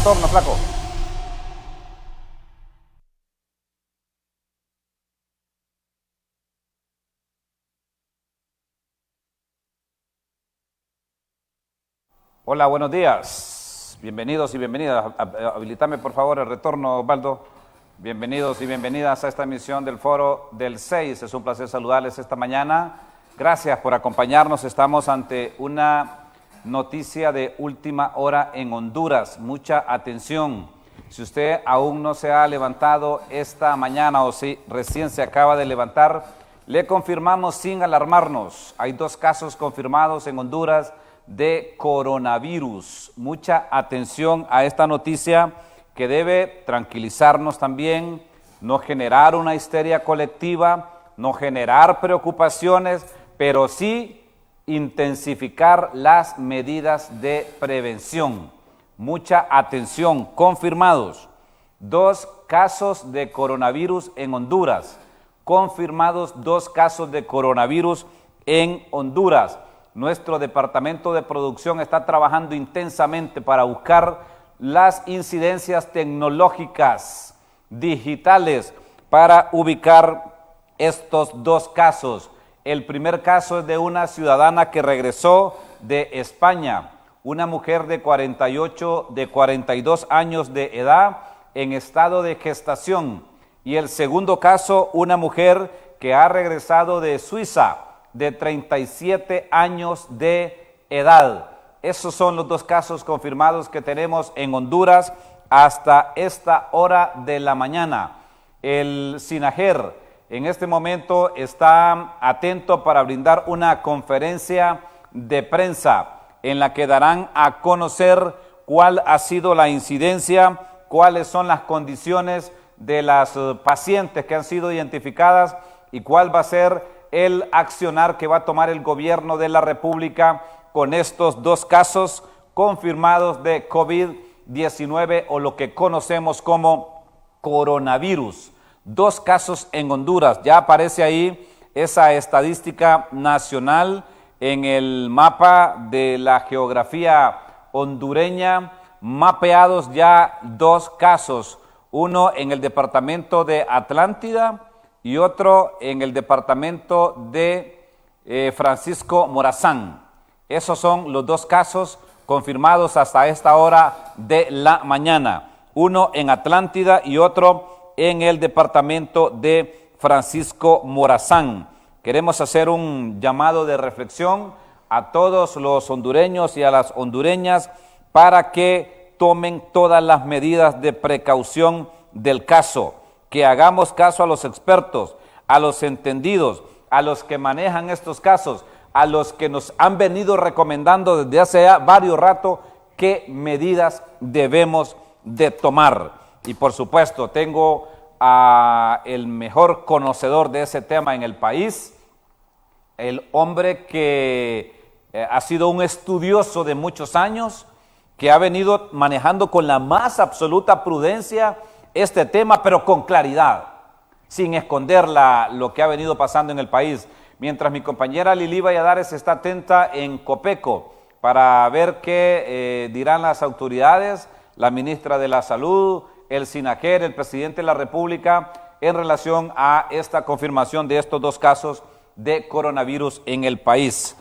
retorno, flaco. Hola, buenos días. Bienvenidos y bienvenidas. Habilitame por favor el retorno, Osvaldo. Bienvenidos y bienvenidas a esta emisión del Foro del 6. Es un placer saludarles esta mañana. Gracias por acompañarnos. Estamos ante una noticia de última hora en Honduras. Mucha atención. Si usted aún no se ha levantado esta mañana o si recién se acaba de levantar, le confirmamos sin alarmarnos. Hay 2 casos confirmados en Honduras de coronavirus. Mucha atención a esta noticia que debe tranquilizarnos también, no generar una histeria colectiva, no generar preocupaciones, pero sí intensificar las medidas de prevención. Mucha atención, confirmados 2 casos de coronavirus en Honduras, confirmados 2 casos de coronavirus en Honduras. Nuestro departamento de producción está trabajando intensamente para buscar las incidencias tecnológicas digitales para ubicar estos 2 casos. El primer caso es de una ciudadana que regresó de España, una mujer de 42 años de edad en estado de gestación. Y el segundo caso, una mujer que ha regresado de Suiza, de 37 años de edad. Esos son los 2 casos confirmados que tenemos en Honduras hasta esta hora de la mañana. El SINAGER en este momento está atento para brindar una conferencia de prensa en la que darán a conocer cuál ha sido la incidencia, cuáles son las condiciones de las pacientes que han sido identificadas y cuál va a ser el accionar que va a tomar el gobierno de la República con estos 2 casos confirmados de COVID-19 o lo que conocemos como coronavirus. 2 casos en Honduras. Ya aparece ahí esa estadística nacional en el mapa de la geografía hondureña. Mapeados ya 2 casos. Uno en el departamento de Atlántida y otro en el departamento de Francisco Morazán. Esos son los 2 casos confirmados hasta esta hora de la mañana. Uno en Atlántida y otro en el departamento de Francisco Morazán. Queremos hacer un llamado de reflexión a todos los hondureños y a las hondureñas para que tomen todas las medidas de precaución del caso, que hagamos caso a los expertos, a los entendidos, a los que manejan estos casos, a los que nos han venido recomendando desde hace ya varios rato qué medidas debemos de tomar. Y por supuesto, tengo a el mejor conocedor de ese tema en el país, el hombre que ha sido un estudioso de muchos años, que ha venido manejando con la más absoluta prudencia este tema, pero con claridad, sin esconder lo que ha venido pasando en el país. Mientras mi compañera Lili Valladares está atenta en Copeco para ver qué dirán las autoridades, la ministra de la Salud, el SINAGER, el presidente de la República, en relación a esta confirmación de estos 2 casos de coronavirus en el país.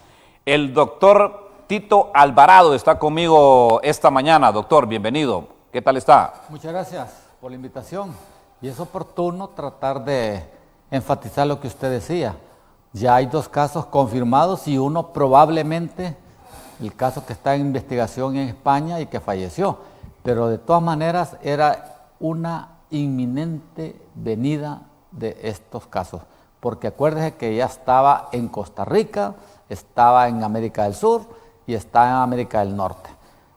El doctor Tito Alvarado está conmigo esta mañana. Doctor, bienvenido. ¿Qué tal está? Muchas gracias por la invitación. Y es oportuno tratar de enfatizar lo que usted decía. Ya hay 2 casos confirmados y uno probablemente, el caso que está en investigación en España y que falleció. Pero de todas maneras era una inminente venida de estos casos. Porque acuérdese que ya estaba en Costa Rica, estaba en América del Sur y está en América del Norte.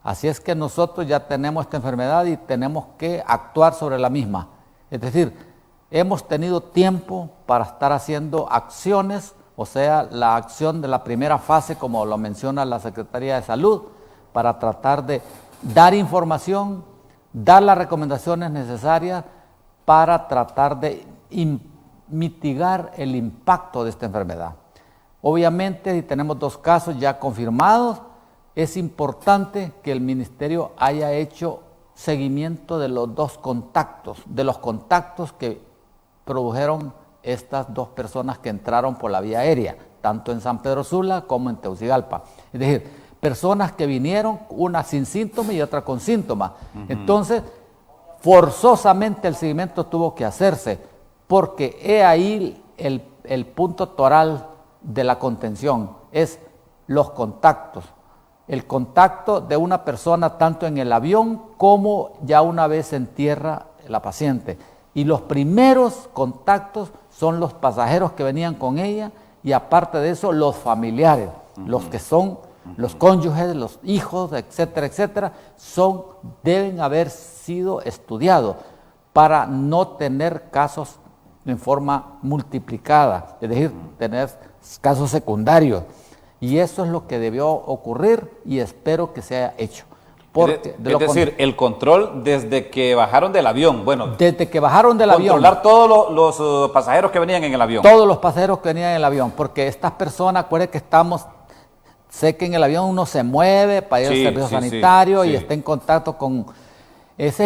Así es que nosotros ya tenemos esta enfermedad y tenemos que actuar sobre la misma. Es decir, hemos tenido tiempo para estar haciendo acciones, o sea, la acción de la primera fase, como lo menciona la Secretaría de Salud, para tratar de dar información, dar las recomendaciones necesarias para tratar de mitigar el impacto de esta enfermedad. Obviamente, si tenemos 2 casos ya confirmados, es importante que el Ministerio haya hecho seguimiento de los dos contactos, de los contactos que produjeron estas dos personas que entraron por la vía aérea, tanto en San Pedro Sula como en Tegucigalpa. Es decir, personas que vinieron, una sin síntomas y otra con síntomas. Entonces, forzosamente el seguimiento tuvo que hacerse, porque he ahí el punto toral de la contención, es los contactos. El contacto de una persona tanto en el avión como ya una vez en tierra la paciente. Y los primeros contactos son los pasajeros que venían con ella y aparte de eso los familiares, los que son los cónyuges, los hijos, etcétera, etcétera, deben haber sido estudiados para no tener casos en forma multiplicada, es decir, tener casos secundarios. Y eso es lo que debió ocurrir y espero que se haya hecho. Porque, es decir, el control desde que bajaron del avión, bueno. Desde que bajaron del avión. Controlar todos los pasajeros que venían en el avión. Todos los pasajeros que venían en el avión, porque estas personas, acuérdense que sé que en el avión uno se mueve para ir al servicio sanitario y está en contacto con...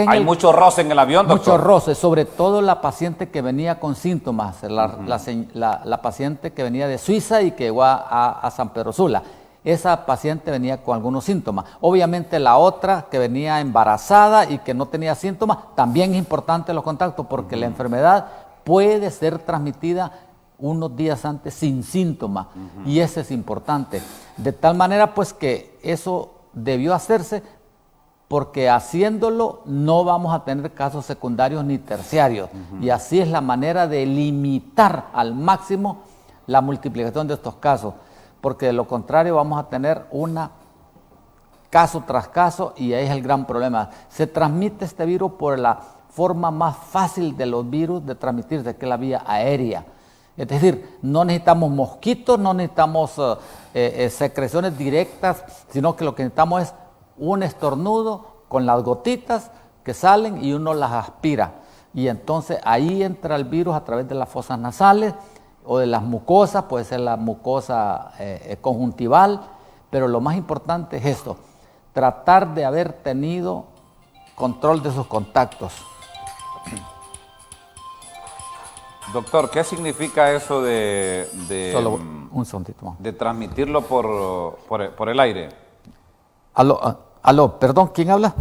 Hay mucho roce en el avión, doctor. Mucho roce, sobre todo la paciente que venía con síntomas, la paciente que venía de Suiza y que llegó a San Pedro Sula. Esa paciente venía con algunos síntomas. Obviamente la otra que venía embarazada y que no tenía síntomas, también es importante los contactos porque la enfermedad puede ser transmitida unos días antes sin síntomas y eso es importante. De tal manera pues que eso debió hacerse porque haciéndolo no vamos a tener casos secundarios ni terciarios y así es la manera de limitar al máximo la multiplicación de estos casos. Porque de lo contrario vamos a tener caso tras caso y ahí es el gran problema. Se transmite este virus por la forma más fácil de los virus de transmitirse, que es la vía aérea. Es decir, no necesitamos mosquitos, no necesitamos secreciones directas, sino que lo que necesitamos es un estornudo con las gotitas que salen y uno las aspira. Y entonces ahí entra el virus a través de las fosas nasales, o de las mucosas, puede ser la mucosa conjuntival, pero lo más importante es esto, tratar de haber tenido control de sus contactos. Doctor, ¿qué significa eso de Solo un segundito más. De transmitirlo por el aire? Aló, perdón, ¿quién habla?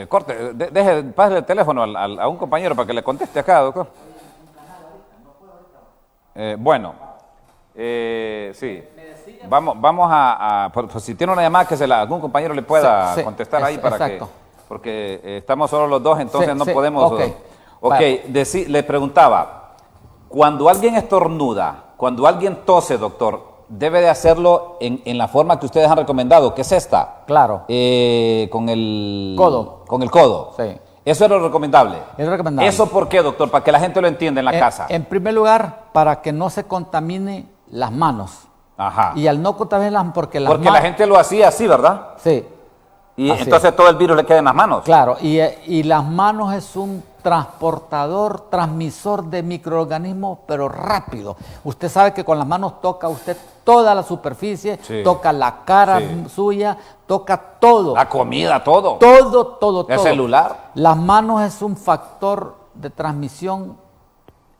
Corte, pásale el teléfono a un compañero para que le conteste acá, doctor. Sí. Vamos a pues, si tiene una llamada que algún compañero le pueda contestar ahí para exacto. porque estamos solo los dos, entonces no podemos. Okay. Le preguntaba, cuando alguien estornuda, cuando alguien tose, doctor, debe de hacerlo en la forma que ustedes han recomendado, que es esta. Claro. Con el codo. Con el codo. Sí. Eso es lo recomendable. Es recomendable. ¿Eso por qué, doctor? Para que la gente lo entienda en la casa. En primer lugar, para que no se contamine las manos. Ajá. Y al no contaminar las manos, porque la gente lo hacía así, ¿verdad? Sí. Y entonces todo el virus le queda en las manos. Claro, y las manos es un transmisor de microorganismos, pero rápido. Usted sabe que con las manos toca usted toda la superficie, toca la cara suya, toca todo. La comida, todo. Todo. El celular. Las manos es un factor de transmisión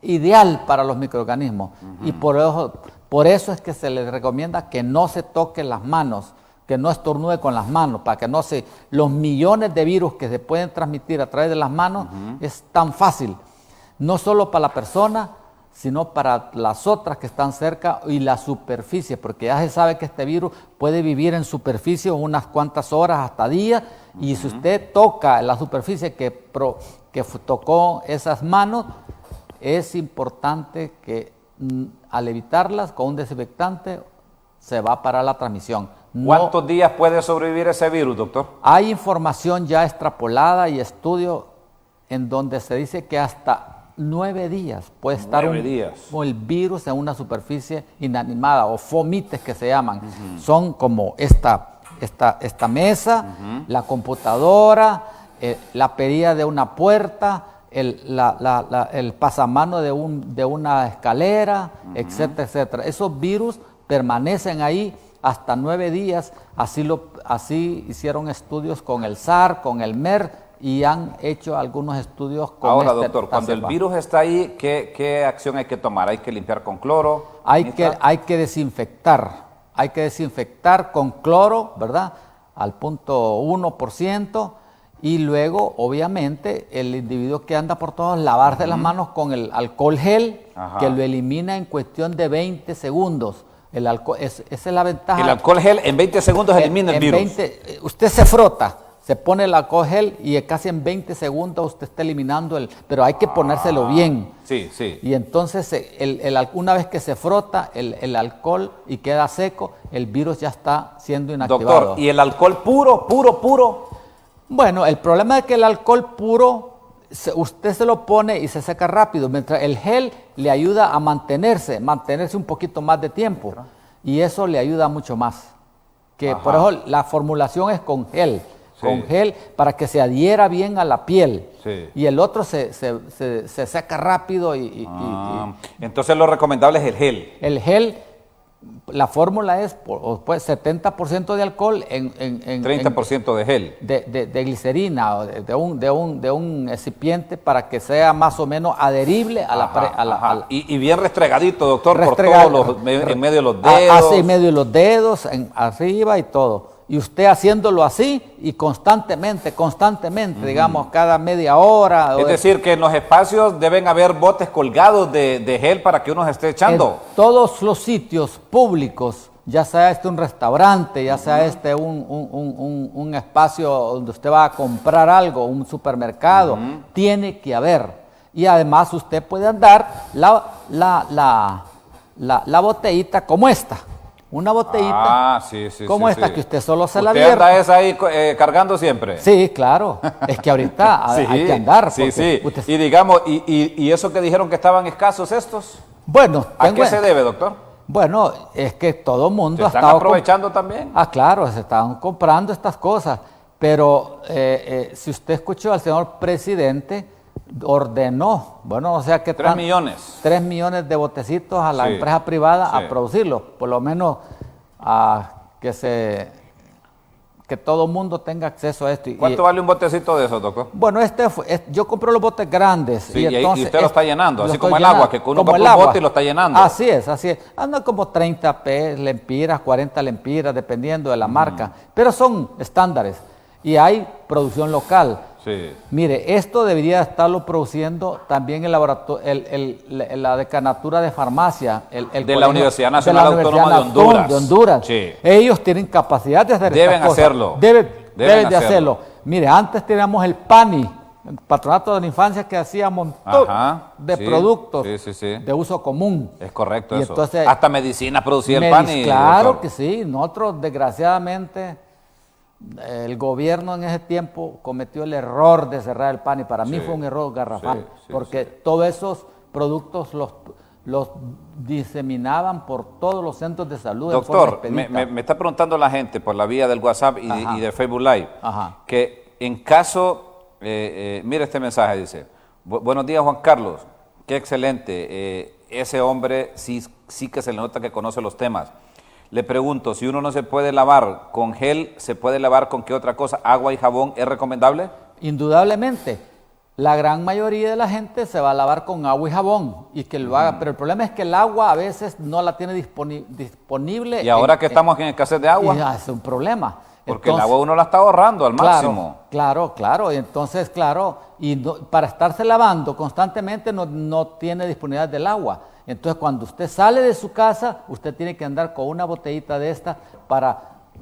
ideal para los microorganismos. Y por eso es que se les recomienda que no se toquen las manos, que no estornude con las manos, para que no los millones de virus que se pueden transmitir a través de las manos es tan fácil, no solo para la persona, sino para las otras que están cerca y la superficie, porque ya se sabe que este virus puede vivir en superficie unas cuantas horas hasta días, y si usted toca la superficie que tocó esas manos, es importante que al evitarlas con un desinfectante se va a parar la transmisión. ¿Cuántos días puede sobrevivir ese virus, doctor? Hay información ya extrapolada y estudios en donde se dice que hasta 9 días puede estar el virus en una superficie inanimada, o fomites que se llaman. Son como esta mesa, la computadora, la perilla de una puerta, el pasamano de una escalera, etcétera, etcétera. Esos virus permanecen ahí hasta 9 días. Así hicieron estudios con el SARS, con el MERS, y han hecho algunos estudios con Ahora, esta doctor, cuando el cepa. virus está ahí, ¿qué acción hay que tomar? ¿Hay que limpiar con cloro? Hay que desinfectar con cloro, ¿verdad? Al 0.1%, y luego, obviamente, el individuo que anda por todos, lavarse las manos con el alcohol gel, que lo elimina en cuestión de 20 segundos. El alcohol, esa es la ventaja. El alcohol gel en 20 segundos elimina el virus. Usted se frota, se pone el alcohol gel y casi en 20 segundos usted está eliminando pero hay que ponérselo bien. Sí, sí. Y entonces una vez que se frota el alcohol y queda seco, el virus ya está siendo inactivado. Doctor, ¿y el alcohol puro? Bueno, el problema es que el alcohol puro, usted se lo pone y se seca rápido, mientras el gel le ayuda a mantenerse un poquito más de tiempo, y eso le ayuda mucho más. Por eso la formulación es con gel. Sí. Con gel para que se adhiera bien a la piel. Sí. Y el otro se seca rápido. Entonces lo recomendable es el gel. El gel, la fórmula es pues 70% de alcohol en 30% de gel. de glicerina o de un recipiente para que sea más o menos adherible a la pared. Y bien restregadito, doctor, por todos en medio de los dedos. Así, en medio de los dedos, arriba y todo. Y usted haciéndolo así y constantemente, digamos, cada media hora. Es decir, que en los espacios deben haber botes colgados de gel para que uno se esté echando. En todos los sitios públicos, ya sea un restaurante, ya sea un espacio donde usted va a comprar algo, un supermercado, tiene que haber. Y además usted puede andar la botellita como esta. Una botellita como esta, que usted solo se la vierte. ¿Usted anda esa ahí cargando siempre? Sí, claro. Es que ahorita hay que andar. Sí. Y digamos, ¿y eso que dijeron que estaban escasos estos? Bueno, ¿a qué se debe, doctor? Bueno, es que todo el mundo ¿Se están aprovechando también? Claro, se están comprando estas cosas. Pero si usted escuchó al señor presidente, ordenó, o sea que 3 millones. 3 millones de botecitos a la empresa privada a producirlo, por lo menos que todo el mundo tenga acceso a esto. ¿Cuánto vale un botecito de esos, doctor? Bueno, yo compré los botes grandes. Sí, y usted lo está llenando, así como el agua, que uno compra un bote y lo está llenando. Así es. Anda como 30 lempiras, 40 lempiras, dependiendo de la marca, pero son estándares y hay producción local. Sí. Mire, esto debería estarlo produciendo también el laboratorio, la decanatura de farmacia, de la Universidad Nacional Autónoma de Honduras. Sí. Ellos tienen capacidad de hacer Deben estas hacerlo. cosas. Deben de hacerlo. Mire, antes teníamos el PANI, el Patronato de la Infancia, que hacía un montón de productos de uso común. Es correcto y eso. Entonces, hasta medicina producía el PANI. Claro, doctor, que que sí. Nosotros, desgraciadamente, el gobierno en ese tiempo cometió el error de cerrar el PANI. Para mí fue un error garrafal, porque todos esos productos los diseminaban por todos los centros de salud. Doctor, me está preguntando la gente por la vía del WhatsApp y del Facebook Live, que en caso, mire este mensaje, dice: buenos días, Juan Carlos, qué excelente, ese hombre sí que se le nota que conoce los temas. Le pregunto, si uno no se puede lavar con gel, ¿se puede lavar con qué otra cosa? ¿Agua y jabón es recomendable? Indudablemente. La gran mayoría de la gente se va a lavar con agua y jabón y que lo haga, pero el problema es que el agua a veces no la tiene disponible. Y ahora que estamos en escasez de agua. Es un problema. Porque el agua uno la está ahorrando al máximo. Claro. Y entonces, para estarse lavando constantemente no tiene disponibilidad del agua. Entonces, cuando usted sale de su casa, usted tiene que andar con una botellita de esta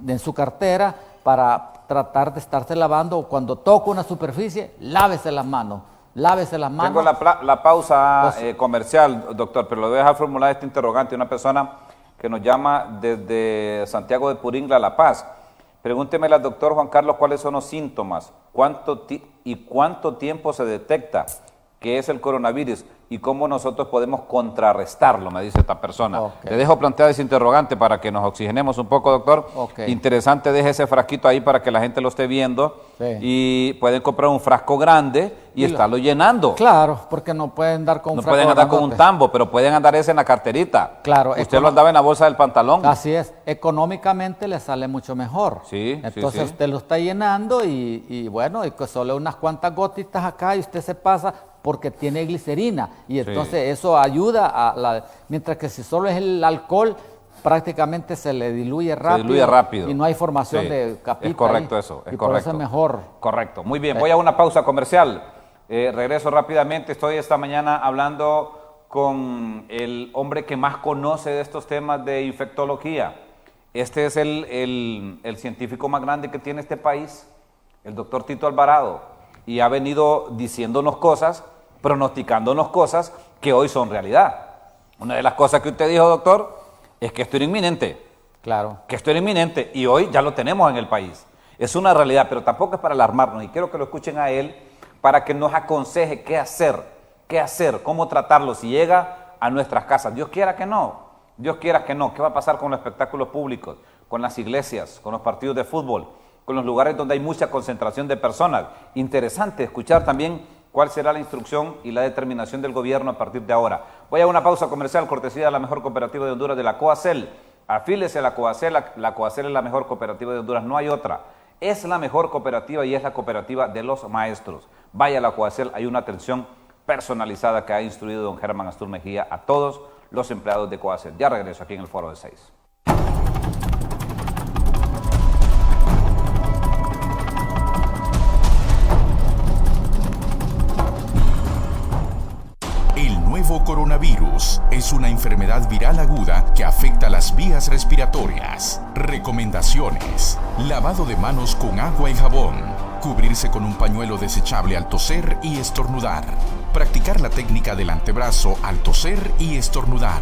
en su cartera para tratar de estarse lavando. Cuando toca una superficie, lávese las manos. Tengo la pausa comercial, doctor, pero le voy a dejar formular este interrogante. Una persona que nos llama desde Santiago de Puringla, La Paz. Pregúntemele al doctor Juan Carlos cuáles son los síntomas, cuánto tiempo se detecta que es el coronavirus, y cómo nosotros podemos contrarrestarlo, me dice esta persona. Okay. Le dejo planteado ese interrogante para que nos oxigenemos un poco, doctor. Okay. Interesante, deje ese frasquito ahí para que la gente lo esté viendo. Sí. Y pueden comprar un frasco grande y estarlo llenando. Claro, porque no pueden dar con un frasco. No pueden andar con un grandote. tambo, pero pueden andar ese en la carterita. Claro. Usted lo andaba en la bolsa del pantalón. Así es, económicamente le sale mucho mejor. Sí, entonces sí. usted lo está llenando y bueno, y que solo unas cuantas gotitas acá y usted se pasa porque tiene glicerina y entonces eso ayuda mientras que si solo es el alcohol prácticamente se le diluye rápido. Se diluye rápido. Y no hay formación de capita. Es correcto ahí, eso, es y correcto. por eso es mejor. Correcto, muy bien. Voy a una pausa comercial. Regreso rápidamente. Estoy esta mañana hablando con el hombre que más conoce de estos temas de infectología. Este es el científico más grande que tiene este país, el doctor Tito Alvarado, y ha venido diciéndonos cosas, pronosticándonos cosas que hoy son realidad. Una de las cosas que usted dijo, doctor, es que esto era inminente. Claro. Que esto era inminente y hoy ya lo tenemos en el país. Es una realidad, pero tampoco es para alarmarnos y quiero que lo escuchen a él para que nos aconseje qué hacer, cómo tratarlo si llega a nuestras casas. Dios quiera que no. Dios quiera que no. ¿Qué va a pasar con los espectáculos públicos, con las iglesias, con los partidos de fútbol, con los lugares donde hay mucha concentración de personas? Interesante escuchar también cuál será la instrucción y la determinación del gobierno a partir de ahora. Voy a una pausa comercial, cortesía de la mejor cooperativa de Honduras, de la Coacel. Afílese a la Coacel, la Coacel es la mejor cooperativa de Honduras, no hay otra. Es la mejor cooperativa y es la cooperativa de los maestros. Vaya a la Coacel, hay una atención personalizada que ha instruido don Germán Astur Mejía a todos los empleados de Coacel. Ya regreso aquí en el Foro de 6. El nuevo coronavirus es una enfermedad viral aguda que afecta las vías respiratorias. Recomendaciones: lavado de manos con agua y jabón, cubrirse con un pañuelo desechable al toser y estornudar, practicar la técnica del antebrazo al toser y estornudar,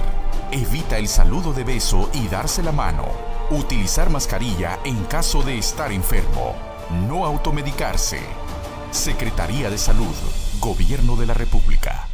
evita el saludo de beso y darse la mano, utilizar mascarilla en caso de estar enfermo, no automedicarse. Secretaría de Salud, Gobierno de la República.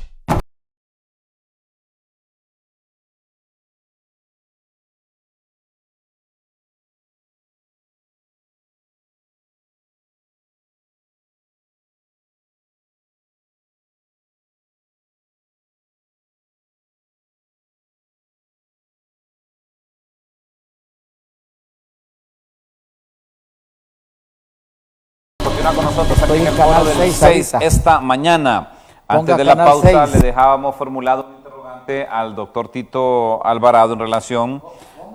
Continúa con nosotros aquí Estoy en el en Foro Canal del 6 6 ahorita. esta mañana. Antes Ponga de la Canal pausa 6. le dejábamos formulado un interrogante al doctor Tito Alvarado en relación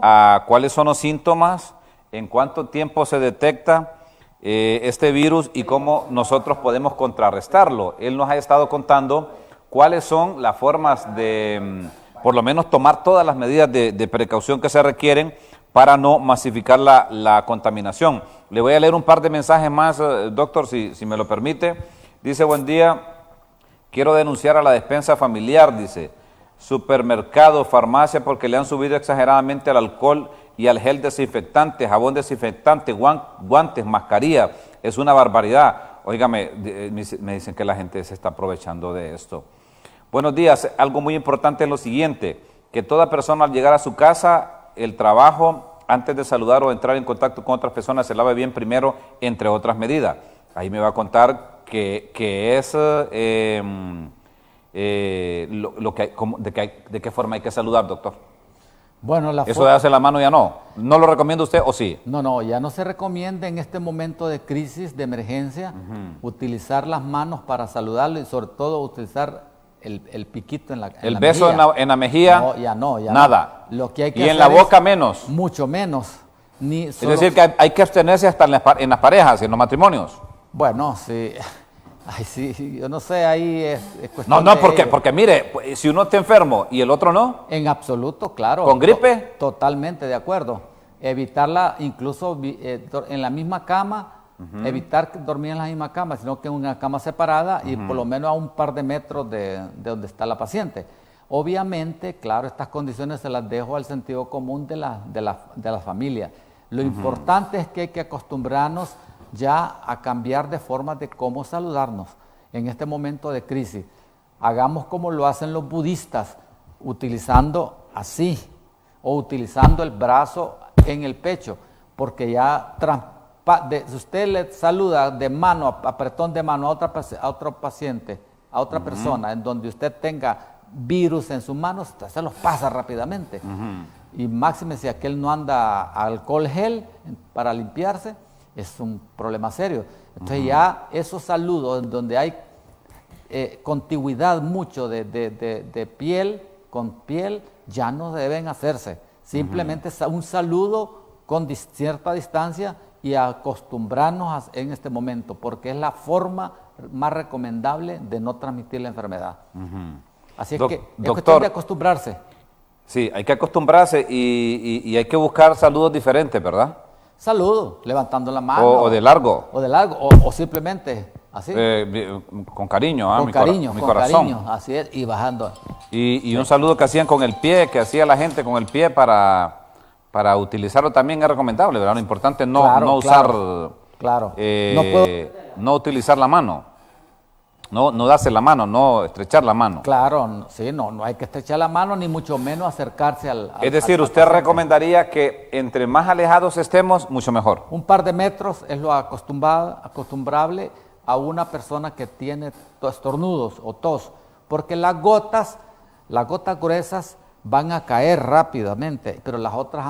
a cuáles son los síntomas, en cuánto tiempo se detecta este virus y cómo nosotros podemos contrarrestarlo. Él nos ha estado contando cuáles son las formas de, por lo menos, tomar todas las medidas de precaución que se requieren para no masificar la contaminación. Le voy a leer un par de mensajes más, doctor, si me lo permite. Dice: buen día, quiero denunciar a la despensa familiar, dice, supermercado, farmacia, porque le han subido exageradamente al alcohol y al gel desinfectante, jabón desinfectante, guantes, mascarilla. Es una barbaridad. Óigame, me dicen que la gente se está aprovechando de esto. Buenos días, algo muy importante es lo siguiente, que toda persona al llegar a su casa, el trabajo, antes de saludar o entrar en contacto con otras personas, se lave bien primero, entre otras medidas. Ahí me va a contar que es de qué forma hay que saludar, doctor. Bueno, Eso de darse la mano ya no. ¿No lo recomienda usted o sí? No, ya no se recomienda en este momento de crisis, de emergencia, utilizar las manos para saludarlo y sobre todo utilizar el piquito en la El la beso mejilla. en la mejilla, No, ya nada. no. Lo que hay que y en hacer la boca es menos. mucho menos. Es decir, que hay que abstenerse hasta en las parejas, en los matrimonios. Bueno, sí. Ay, sí, yo no sé, ahí es cuestión No, de porque, ellos. porque mire, si uno está enfermo y el otro no, En absoluto, claro. ¿Con gripe? Totalmente de acuerdo. Evitarla incluso en la misma cama, evitar dormir en la misma cama, sino que en una cama separada y por lo menos a un par de metros de donde está la paciente. Obviamente, claro, estas condiciones se las dejo al sentido común de la familia. Lo importante es que hay que acostumbrarnos ya a cambiar de forma de cómo saludarnos en este momento de crisis. hagamos como lo hacen los budistas, utilizando así, o utilizando el brazo en el pecho, porque ya si usted le saluda de mano, apretón de mano a otro paciente, a otra persona, en donde usted tenga virus en sus manos, se los pasa rápidamente. Y máxime si aquel no anda alcohol gel para limpiarse, es un problema serio. Entonces ya esos saludos en donde hay contigüidad mucho de piel con piel, ya no deben hacerse. Simplemente un saludo con cierta distancia y acostumbrarnos en este momento, porque es la forma más recomendable de no transmitir la enfermedad. Así es que es cuestión de acostumbrarse. Sí, hay que acostumbrarse y hay que buscar saludos diferentes, ¿verdad? Saludo, levantando la mano. O de largo. O de largo, o simplemente así. Con cariño, con cariño, mi con corazón. Cariño, así es, y bajando. Y un saludo que hacían con el pie, que hacía la gente con el pie para utilizarlo también es recomendable, ¿verdad? Lo importante es no usar, no utilizar la mano. No darse la mano, no estrechar la mano. Claro, sí, no hay que estrechar la mano, ni mucho menos acercarse al Es decir, usted recomendaría que entre más alejados estemos, mucho mejor. Un par de metros es lo acostumbrable a una persona que tiene estornudos o tos, porque las gotas gruesas van a caer rápidamente, pero las otras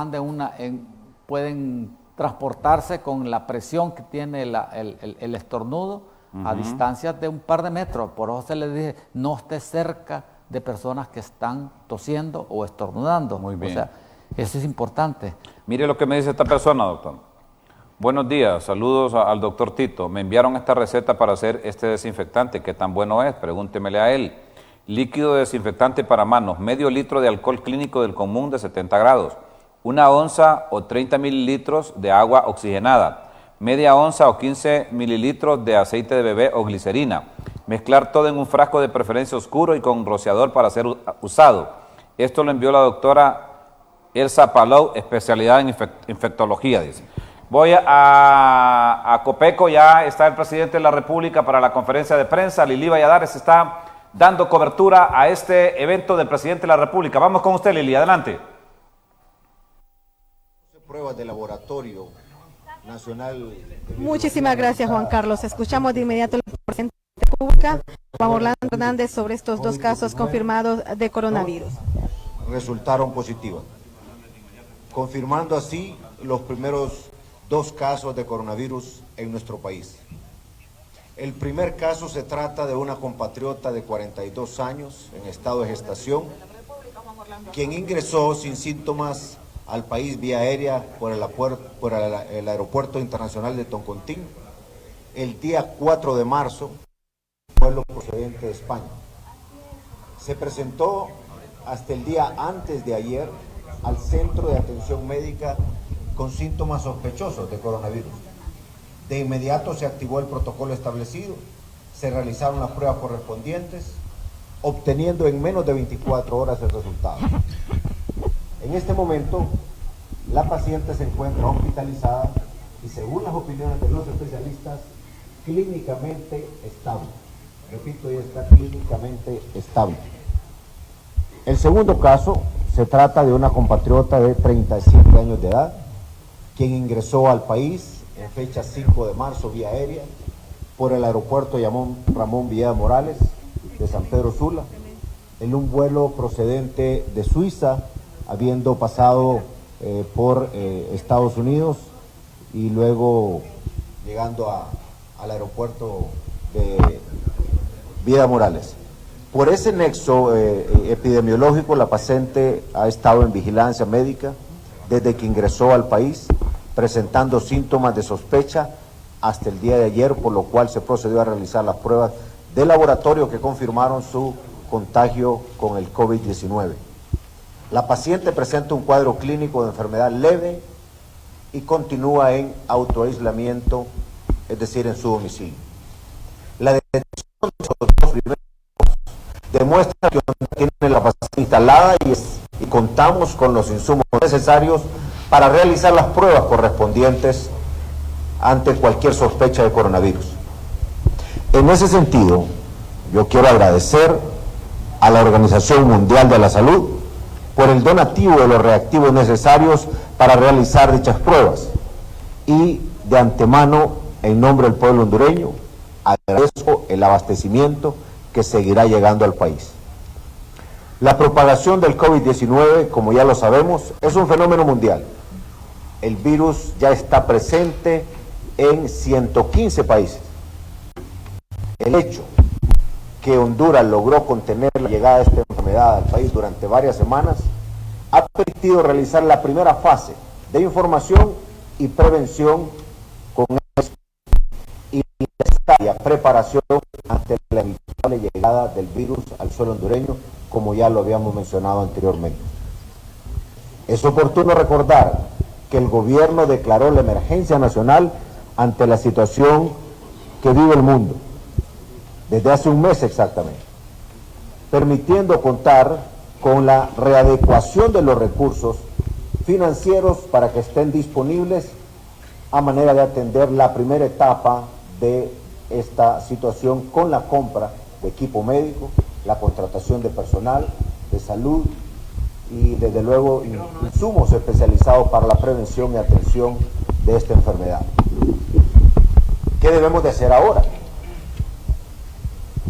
pueden transportarse con la presión que tiene el estornudo a distancias de un par de metros. Por eso se les dice, no esté cerca de personas que están tosiendo o estornudando. Muy bien. O sea, eso es importante. Mire lo que me dice esta persona, doctor. Buenos días, saludos al doctor Tito. Me enviaron esta receta para hacer este desinfectante. ¿Qué tan bueno es? Pregúntemele a él. Líquido desinfectante para manos, medio litro de alcohol clínico del común de 70 grados, 1 onza o 30 mililitros de agua oxigenada, media onza o 15 mililitros de aceite de bebé o glicerina. Mezclar todo en un frasco de preferencia oscuro y con rociador para ser usado. Esto lo envió la doctora Elsa Palou, especialidad en infectología, dice. Voy a Copeco, ya está el presidente de la República para la conferencia de prensa. Lili Valladares está dando cobertura a este evento del presidente de la República. Vamos con usted, Lili, adelante. Pruebas de laboratorio nacional. Muchísimas gracias, Juan Carlos. Escuchamos de inmediato al presidente de la República, Juan Orlando Hernández, sobre estos dos casos confirmados de coronavirus. Resultaron positivas, confirmando así los primeros 2 casos de coronavirus en nuestro país. El primer caso se trata de una compatriota de 42 años en estado de gestación, quien ingresó sin síntomas al país vía aérea por el aeropuerto internacional de Toncontín el día 4 de marzo, vuelo procedente de España. Se presentó hasta el día antes de ayer al centro de atención médica con síntomas sospechosos de coronavirus. De inmediato se activó el protocolo establecido, se realizaron las pruebas correspondientes, obteniendo en menos de 24 horas el resultado. En este momento, la paciente se encuentra hospitalizada y, según las opiniones de los especialistas, clínicamente estable. Repito, ella está clínicamente estable. El segundo caso se trata de una compatriota de 37 años de edad, quien ingresó al país en fecha 5 de marzo vía aérea por el aeropuerto Ramón Villeda Morales de San Pedro Sula, en un vuelo procedente de Suiza, habiendo pasado por Estados Unidos y luego llegando al aeropuerto de Villeda Morales. Por ese nexo epidemiológico, la paciente ha estado en vigilancia médica desde que ingresó al país, presentando síntomas de sospecha hasta el día de ayer, por lo cual se procedió a realizar las pruebas de laboratorio que confirmaron su contagio con el COVID-19. La paciente presenta un cuadro clínico de enfermedad leve y continúa en autoaislamiento, es decir, en su domicilio. La detección de los 2 primeros demuestra que tiene la paciente instalada y contamos con los insumos necesarios para realizar las pruebas correspondientes ante cualquier sospecha de coronavirus. En ese sentido, yo quiero agradecer a la Organización Mundial de la Salud por el donativo de los reactivos necesarios para realizar dichas pruebas. Y de antemano, en nombre del pueblo hondureño, agradezco el abastecimiento que seguirá llegando al país. La propagación del COVID-19, como ya lo sabemos, es un fenómeno mundial. El virus ya está presente en 115 países. El hecho que Honduras logró contener la llegada de esta enfermedad al país durante varias semanas ha permitido realizar la primera fase de información y prevención con y la preparación ante la inevitable llegada del virus al suelo hondureño, como ya lo habíamos mencionado anteriormente. Es oportuno recordar que el gobierno declaró la emergencia nacional ante la situación que vive el mundo, desde hace un mes exactamente, permitiendo contar con la readecuación de los recursos financieros para que estén disponibles a manera de atender la primera etapa de esta situación con la compra de equipo médico, la contratación de personal de salud y desde luego insumos especializados para la prevención y atención de esta enfermedad. ¿Qué debemos de hacer ahora?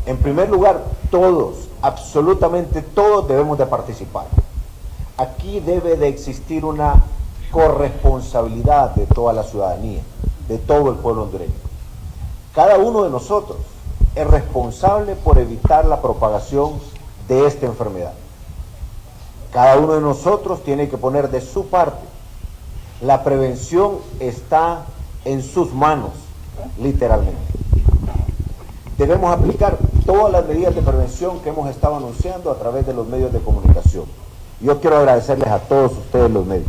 En primer lugar, todos, absolutamente todos debemos de participar. Aquí debe de existir una corresponsabilidad de toda la ciudadanía, de todo el pueblo hondureño. Cada uno de nosotros es responsable por evitar la propagación de esta enfermedad. Cada uno de nosotros tiene que poner de su parte. La prevención está en sus manos, literalmente. Debemos aplicar todas las medidas de prevención que hemos estado anunciando a través de los medios de comunicación. Yo quiero agradecerles a todos ustedes los medios,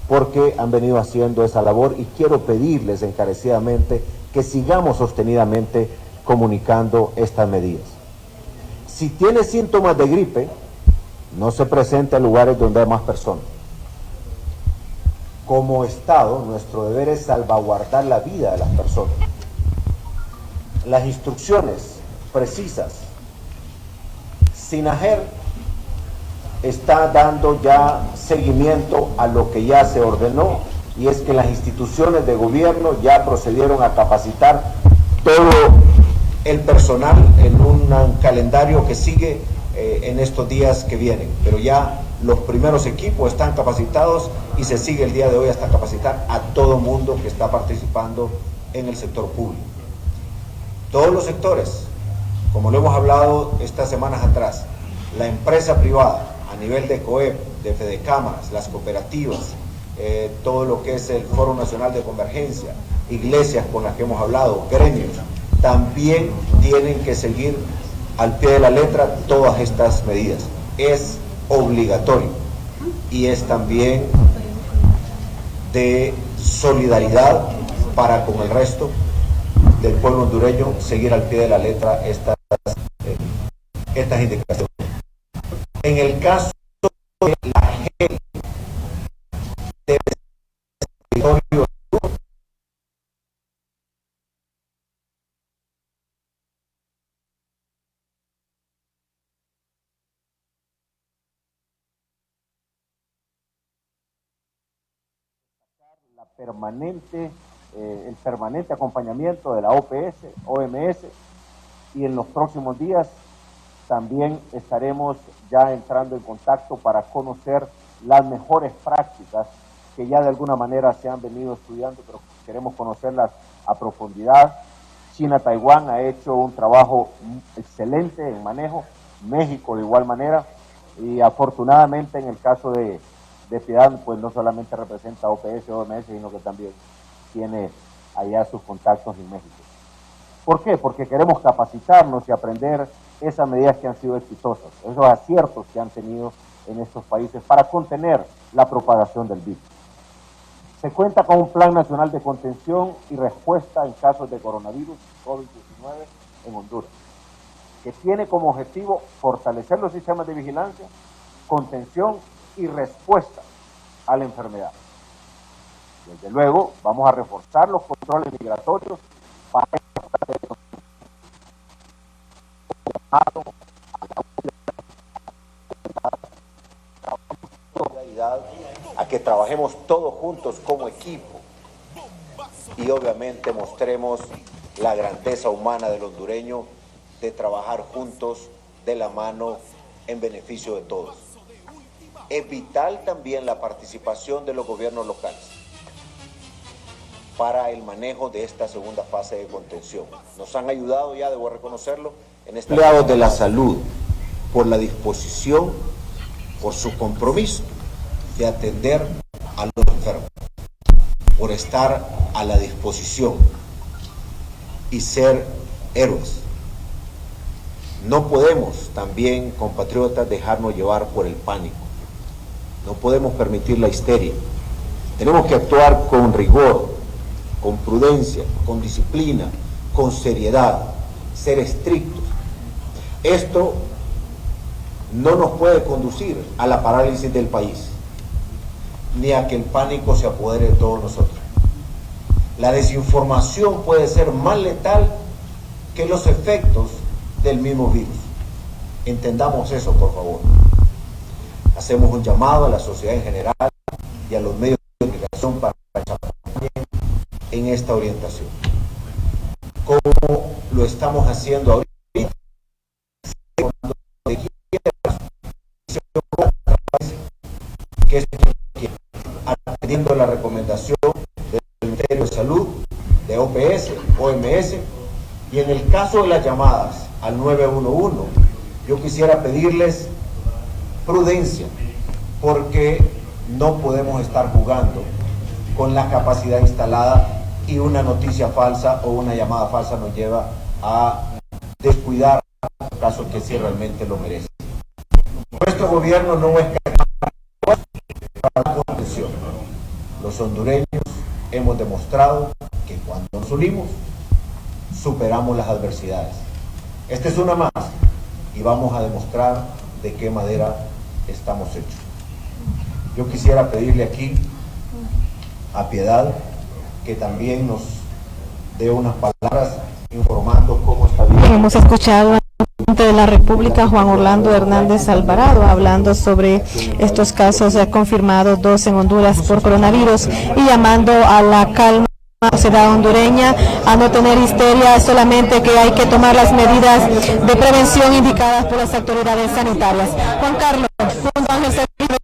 porque han venido haciendo esa labor y quiero pedirles encarecidamente que sigamos sostenidamente comunicando estas medidas. Si tiene síntomas de gripe, no se presente a lugares donde hay más personas. Como Estado, nuestro deber es salvaguardar la vida de las personas. Las instrucciones precisas. SINAGER está dando ya seguimiento a lo que ya se ordenó, y es que las instituciones de gobierno ya procedieron a capacitar todo el personal en un calendario que sigue en estos días que vienen, pero ya los primeros equipos están capacitados y se sigue el día de hoy hasta capacitar a todo mundo que está participando en el sector público. Todos los sectores, como lo hemos hablado estas semanas atrás, la empresa privada a nivel de COEP, de Fedecámaras, las cooperativas, todo lo que es el Foro Nacional de Convergencia, iglesias con las que hemos hablado, gremios, también tienen que seguir al pie de la letra todas estas medidas. Es obligatorio y es también de solidaridad para con el resto del pueblo hondureño seguir al pie de la letra estas indicaciones. En el caso de la gente debe ser territorio el permanente acompañamiento de la OPS, OMS, y en los próximos días también estaremos ya entrando en contacto para conocer las mejores prácticas que ya de alguna manera se han venido estudiando, pero queremos conocerlas a profundidad. China-Taiwán ha hecho un trabajo excelente en manejo, México de igual manera, y afortunadamente en el caso de Piedad, pues no solamente representa OPS, OMS, sino que también tiene allá sus contactos en México. ¿Por qué? Porque queremos capacitarnos y aprender esas medidas que han sido exitosas, esos aciertos que han tenido en estos países para contener la propagación del virus. Se cuenta con un Plan Nacional de Contención y Respuesta en casos de coronavirus COVID-19 en Honduras, que tiene como objetivo fortalecer los sistemas de vigilancia, contención y respuesta a la enfermedad. Desde luego, vamos a reforzar los controles migratorios para trabajemos todos juntos como equipo y obviamente mostremos la grandeza humana del hondureño de trabajar juntos de la mano en beneficio de todos. Es vital también la participación de los gobiernos locales para el manejo de esta segunda fase de contención. Nos han ayudado ya, debo reconocerlo, en esta empleados de la salud por la disposición, por su compromiso de atender a los enfermos, por estar a la disposición y ser héroes. No podemos también, compatriotas, dejarnos llevar por el pánico. No podemos permitir la histeria. Tenemos que actuar con rigor, con prudencia, con disciplina, con seriedad, ser estrictos. Esto no nos puede conducir a la parálisis del país, ni a que el pánico se apodere de todos nosotros. La desinformación puede ser más letal que los efectos del mismo virus. Entendamos eso, por favor. Hacemos un llamado a la sociedad en general y a los medios de comunicación para que acompañen en esta orientación. Como lo estamos haciendo ahorita, que es atendiendo la recomendación del Ministerio de Salud, de OPS, OMS, y en el caso de las llamadas al 911, yo quisiera pedirles prudencia, porque no podemos estar jugando con la capacidad instalada y una noticia falsa o una llamada falsa nos lleva a descuidar casos que sí realmente lo merecen. Nuestro gobierno no es capaz para la contención. Los hondureños hemos demostrado que cuando nos unimos, superamos las adversidades. Esta es una más y vamos a demostrar de qué madera estamos hechos. Yo quisiera pedirle aquí a Piedad que también nos dé unas palabras informando cómo está bien. Hemos escuchado al presidente de la República, Juan Orlando Hernández Alvarado, hablando sobre estos casos confirmados, 2 en Honduras por coronavirus, y llamando a la calma a la sociedad hondureña, a no tener histeria, solamente que hay que tomar las medidas de prevención indicadas por las autoridades sanitarias. Juan Carlos, junto a Ángel Sergio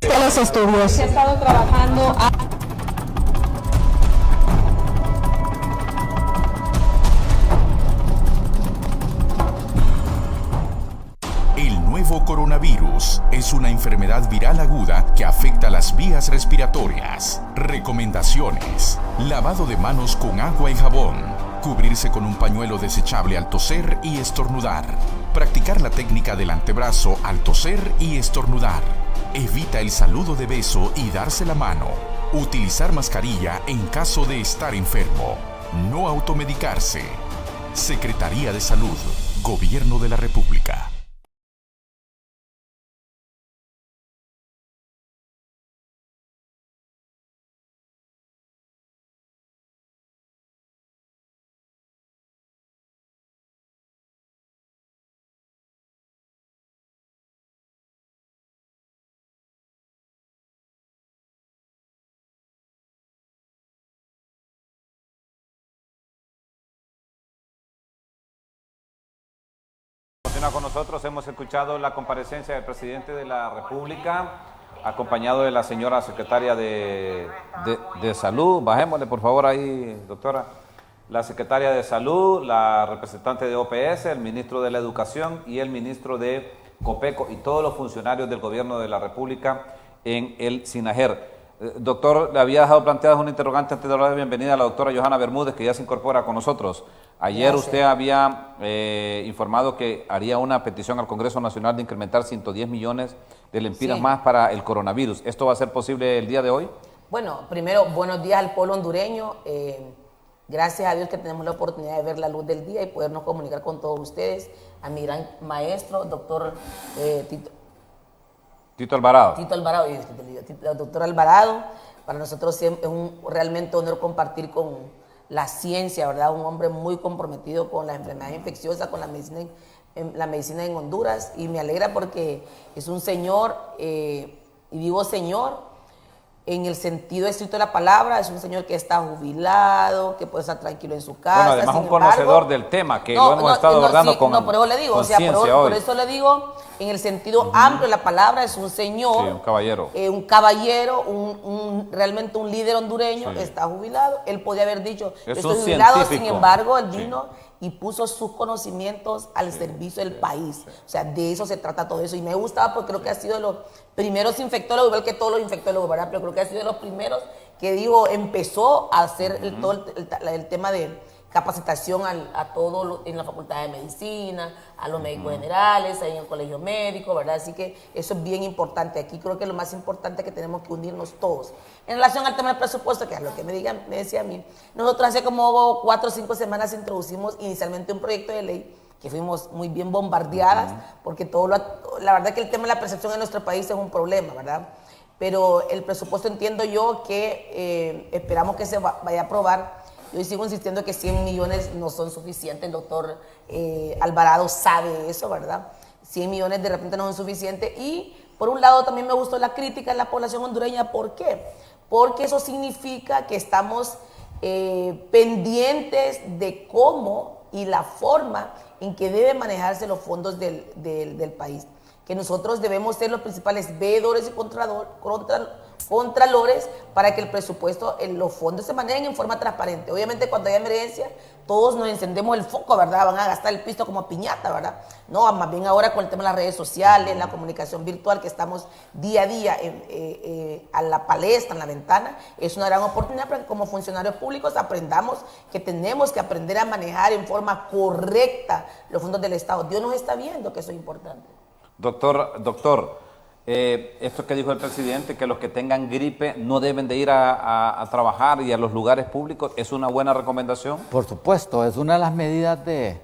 de los estudios. Se ha estado trabajando El nuevo coronavirus es una enfermedad viral aguda que afecta las vías respiratorias. Recomendaciones: lavado de manos con agua y jabón, cubrirse con un pañuelo desechable al toser y estornudar, practicar la técnica del antebrazo al toser y estornudar, evita el saludo de beso y darse la mano, utilizar mascarilla en caso de estar enfermo, no automedicarse. Secretaría de Salud, Gobierno de la República. Continúa con nosotros. Hemos escuchado la comparecencia del presidente de la República, acompañado de la señora secretaria de Salud. Bajémosle, por favor, ahí, doctora. La secretaria de Salud, la representante de OPS, el ministro de la Educación y el ministro de COPECO y todos los funcionarios del gobierno de la República en el SINAGER. Doctor, le había dejado planteada una interrogante antes de darle la bienvenida a la doctora Johanna Bermúdez, que ya se incorpora con nosotros. Ayer usted había informado que haría una petición al Congreso Nacional de incrementar 110 millones de lempiras más para el coronavirus. ¿Esto va a ser posible el día de hoy? Bueno, primero, buenos días al pueblo hondureño. Gracias a Dios que tenemos la oportunidad de ver la luz del día y podernos comunicar con todos ustedes. A mi gran maestro, doctor Tito Alvarado. Tito Alvarado, doctor Alvarado. Para nosotros es realmente honor compartir con la ciencia, ¿verdad? Un hombre muy comprometido con las enfermedades infecciosas, con la medicina en Honduras, y me alegra porque es un señor, y digo señor, en el sentido estricto de la palabra, es un señor que está jubilado, que puede estar tranquilo en su casa. Bueno, además un conocedor del tema, que lo hemos estado abordando sí, con por eso le digo, o sea, por eso le digo, en el sentido amplio de la palabra, es un señor, sí, un caballero, realmente un líder hondureño, sí, está jubilado. Él podía haber dicho, es estoy un jubilado, científico. sin embargo, él Sí. vino y puso sus conocimientos al servicio del país. O sea, de eso se trata todo eso. Y me gustaba porque creo que ha sido de los primeros infectólogos, igual que todos los infectólogos, ¿verdad? Pero creo que ha sido de los primeros que digo, empezó a hacer todo el tema de capacitación a todos en la Facultad de Medicina, a los médicos generales, ahí en el colegio médico, ¿verdad? Así que eso es bien importante. Aquí creo que lo más importante es que tenemos que unirnos todos. En relación al tema del presupuesto, que es lo que me decía a mí, nosotros hace como 4 o 5 semanas introducimos inicialmente un proyecto de ley que fuimos muy bien bombardeadas, porque la verdad que el tema de la percepción en nuestro país es un problema, ¿verdad? Pero el presupuesto entiendo yo que esperamos que se vaya a aprobar. Yo sigo insistiendo que 100 millones no son suficientes, el doctor Alvarado sabe eso, ¿verdad? 100 millones de repente no son suficientes. Y por un lado también me gustó la crítica de la población hondureña. ¿Por qué? Porque eso significa que estamos pendientes de cómo y la forma en que deben manejarse los fondos del país. Que nosotros debemos ser los principales veedores y contralores para que el presupuesto, los fondos se manejen en forma transparente. Obviamente cuando hay emergencia, todos nos encendemos el foco, ¿verdad? Van a gastar el pisto como piñata, ¿verdad? No, más bien ahora con el tema de las redes sociales, la comunicación virtual, que estamos día a día a la palestra, en la ventana, es una gran oportunidad para que como funcionarios públicos aprendamos que tenemos que aprender a manejar en forma correcta los fondos del Estado. Dios nos está viendo que eso es importante. Doctor, esto que dijo el presidente, que los que tengan gripe no deben de ir a trabajar y a los lugares públicos, ¿es una buena recomendación? Por supuesto, es una de las medidas de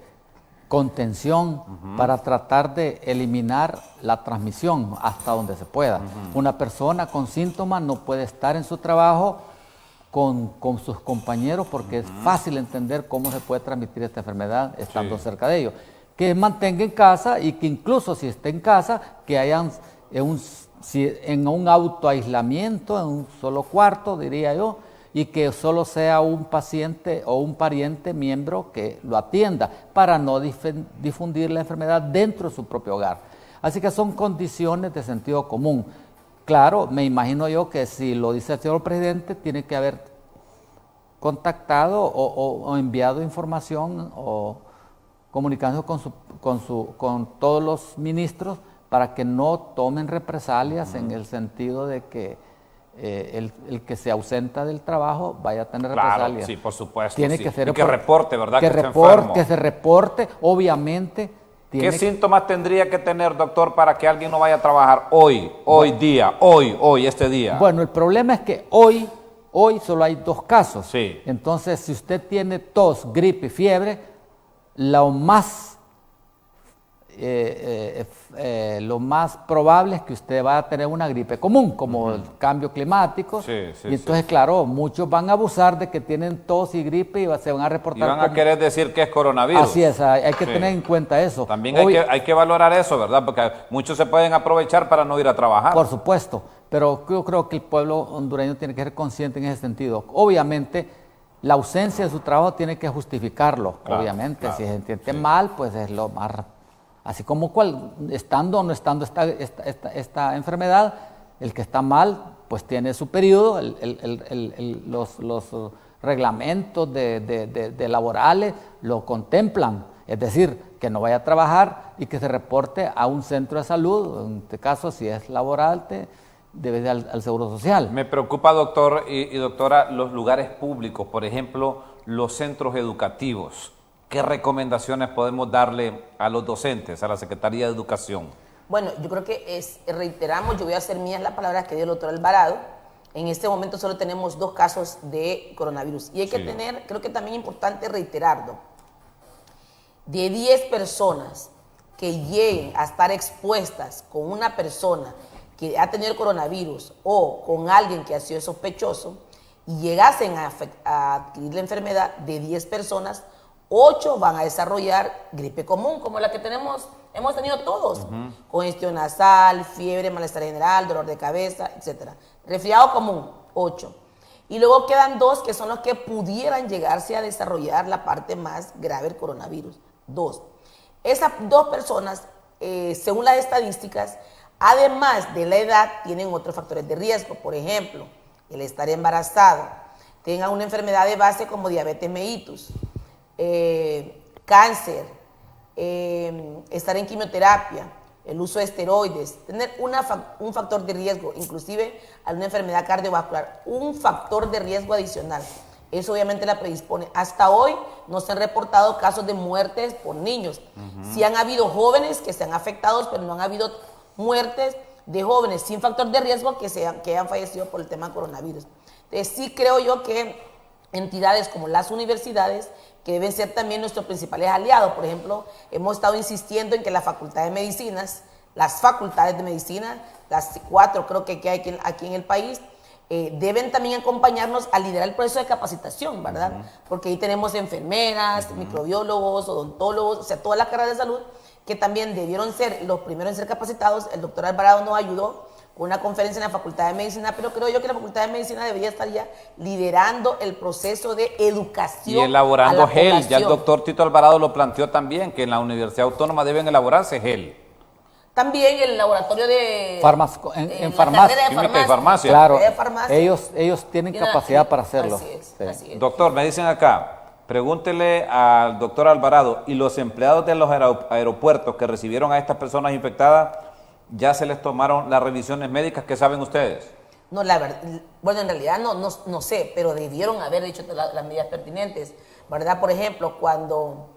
contención para tratar de eliminar la transmisión hasta donde se pueda. Una persona con síntomas no puede estar en su trabajo con sus compañeros porque es fácil entender cómo se puede transmitir esta enfermedad estando cerca de ellos. Que mantenga en casa y que incluso si está en casa, que hayan en un autoaislamiento, en un solo cuarto, diría yo, y que solo sea un paciente o un pariente miembro que lo atienda para no difundir la enfermedad dentro de su propio hogar. Así que son condiciones de sentido común. Claro, me imagino yo que si lo dice el señor presidente, tiene que haber contactado o enviado información o comunicándose con todos los ministros para que no tomen represalias en el sentido de que el que se ausenta del trabajo vaya a tener represalias. Claro, sí, por supuesto. Tiene sí. que ser y que reporte, ¿verdad? Que se reporte, obviamente. ¿Qué síntomas tendría que tener, doctor, para que alguien no vaya a trabajar hoy, este día? Bueno, el problema es que hoy solo hay 2 casos. Sí. Entonces, si usted tiene tos, gripe, fiebre, lo más probable es que usted va a tener una gripe común, como el cambio climático. Sí, y entonces, claro, muchos van a abusar de que tienen tos y gripe y se van a reportar. Y van a querer decir que es coronavirus. Así es, hay que tener en cuenta eso. También hay que valorar eso, ¿verdad? Porque muchos se pueden aprovechar para no ir a trabajar. Por supuesto, pero yo creo que el pueblo hondureño tiene que ser consciente en ese sentido. Obviamente, la ausencia de su trabajo tiene que justificarlo, obviamente. Claro, si se siente mal, pues es lo más... Así como estando o no estando esta enfermedad, el que está mal, pues tiene su periodo, los reglamentos de laborales lo contemplan. Es decir, que no vaya a trabajar y que se reporte a un centro de salud, en este caso, si es laboral, debe ir al Seguro Social. Me preocupa, doctor y doctora, los lugares públicos, por ejemplo, los centros educativos. ¿Qué recomendaciones podemos darle a los docentes, a la Secretaría de Educación? Bueno, yo creo que reiteramos, yo voy a hacer mías las palabras que dio el doctor Alvarado. En este momento solo tenemos 2 casos de coronavirus. Y hay que tener, creo que también es importante reiterarlo, de 10 personas que lleguen a estar expuestas con una persona que ha tenido el coronavirus o con alguien que ha sido sospechoso y llegasen a adquirir la enfermedad, de 10 personas, 8 van a desarrollar gripe común, como la que hemos tenido todos, congestión nasal, fiebre, malestar general, dolor de cabeza, etc. Resfriado común, 8. Y luego quedan 2 que son los que pudieran llegarse a desarrollar la parte más grave del coronavirus. 2. Esas 2 personas, según las estadísticas, además de la edad, tienen otros factores de riesgo. Por ejemplo, el estar embarazado, tengan una enfermedad de base como diabetes mellitus, cáncer, estar en quimioterapia, el uso de esteroides, tener un factor de riesgo, inclusive a una enfermedad cardiovascular, un factor de riesgo adicional. Eso obviamente la predispone. Hasta hoy no se han reportado casos de muertes por niños. Sí han habido jóvenes que se han afectado, pero no han habido muertes de jóvenes sin factor de riesgo que han fallecido por el tema coronavirus. Entonces sí creo yo que entidades como las universidades, que deben ser también nuestros principales aliados. Por ejemplo, hemos estado insistiendo en que la Facultad de Medicinas, las facultades de medicina, las 4 creo que hay aquí en el país, deben también acompañarnos a liderar el proceso de capacitación, ¿verdad? Porque ahí tenemos enfermeras, microbiólogos, odontólogos, o sea, todas las carreras de salud que también debieron ser los primeros en ser capacitados. El doctor Alvarado nos ayudó con una conferencia en la Facultad de Medicina, pero creo yo que la Facultad de Medicina debería estar ya liderando el proceso de educación. Y elaborando a la gel, población. ya el doctor Tito Alvarado lo planteó también, que en la Universidad Autónoma deben elaborarse gel. También el laboratorio de... en la farmacia. carrera de Química y farmacia. Claro, de farmacia. ellos tienen capacidad para hacerlo. Así es, Sí. así es. Doctor, me dicen acá, pregúntele al doctor Alvarado, ¿y los empleados de los aeropuertos que recibieron a estas personas infectadas, ya se les tomaron las revisiones médicas? ¿Qué saben ustedes? No, la verdad, bueno, en realidad no sé, pero debieron haber hecho las medidas pertinentes, ¿verdad? Por ejemplo, cuando